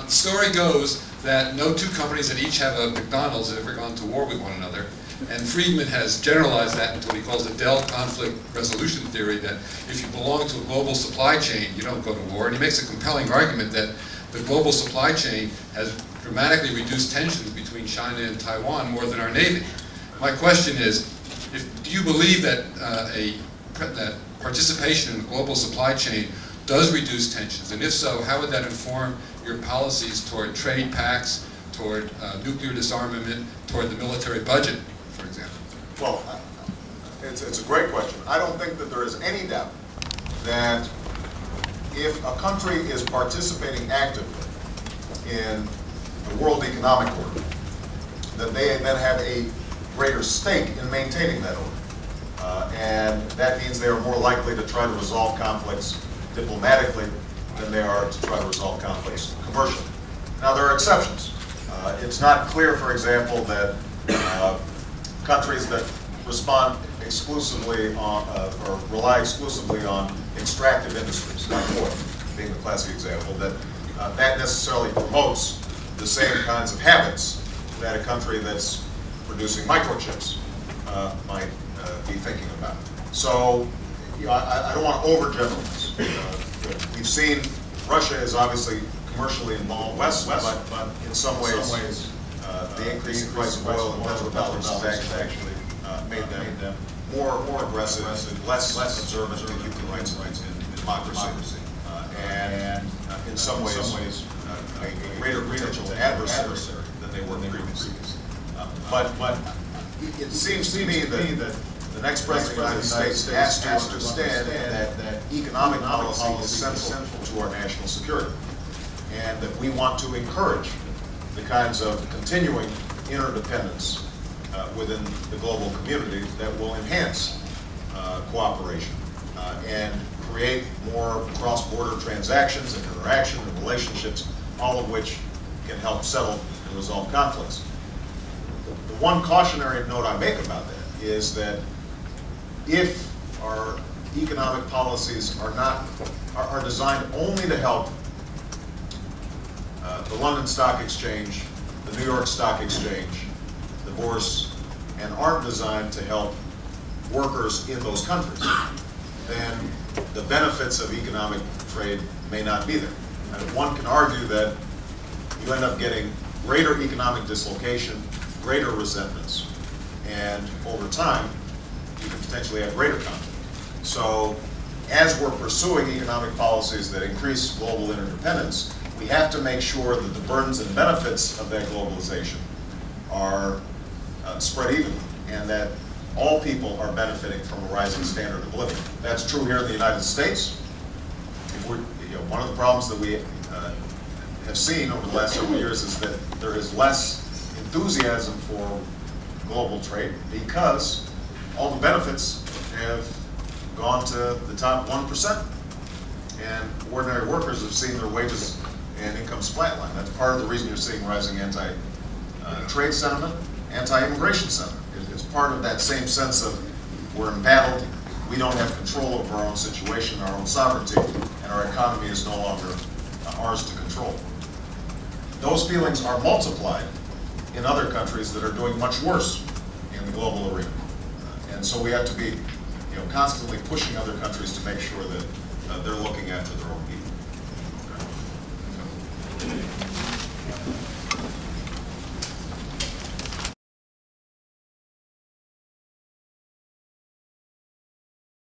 The story goes that no two companies that each have a McDonald's have ever gone to war with one another. And Friedman has generalized that into what he calls the Dell conflict resolution theory, that if you belong to a global supply chain, you don't go to war. And he makes a compelling argument that the global supply chain has dramatically reduced tensions between China and Taiwan more than our Navy. My question is, do you believe that that participation in the global supply chain does reduce tensions? And if so, how would that inform your policies toward trade pacts, toward nuclear disarmament, toward the military budget, for example? Well, it's a great question. I don't think that there is any doubt that if a country is participating actively in the world economic order, that they then have a greater stake in maintaining that order. And that means they are more likely to try to resolve conflicts diplomatically than they are to try to resolve conflicts commercially. Now, there are exceptions. It's not clear, for example, that countries that respond exclusively on, or rely exclusively on extractive industries, like oil being the classic example, that that necessarily promotes the same kinds of habits that a country that's producing microchips might be thinking about. So, you know, I don't want to overgeneralize. We've seen Russia is obviously commercially involved, but in some ways the increase in price of oil and petrodollars has actually made them more aggressive, less observant to human rights and democracy, and in some ways a greater potential adversary than they were previously. But it seems to me that the next president of the United States has to understand that economic policy is central to our national security, and that we want to encourage the kinds of continuing interdependence within the global community that will enhance cooperation and create more cross-border transactions and interaction and relationships, all of which can help settle and resolve conflicts. The one cautionary note I make about that is that if our economic policies are designed only to help the London Stock Exchange, the New York Stock Exchange, the Bourse, and aren't designed to help workers in those countries, then the benefits of economic trade may not be there. And one can argue that you end up getting greater economic dislocation, greater resentments, and over time, you can potentially have greater conflict. So, as we're pursuing economic policies that increase global interdependence, we have to make sure that the burdens and benefits of that globalization are spread evenly, and that all people are benefiting from a rising standard of living. That's true here in the United States. One of the problems that we have seen over the last several years is that there is less enthusiasm for global trade because all the benefits have gone to the top 1%. And ordinary workers have seen their wages and incomes flatline. That's part of the reason you're seeing rising anti-trade sentiment, anti-immigration sentiment. It's part of that same sense of we're embattled, we don't have control over our own situation, our own sovereignty, and our economy is no longer ours to control. Those feelings are multiplied in other countries that are doing much worse in the global arena. And so we have to be constantly pushing other countries to make sure that they're looking after their own people.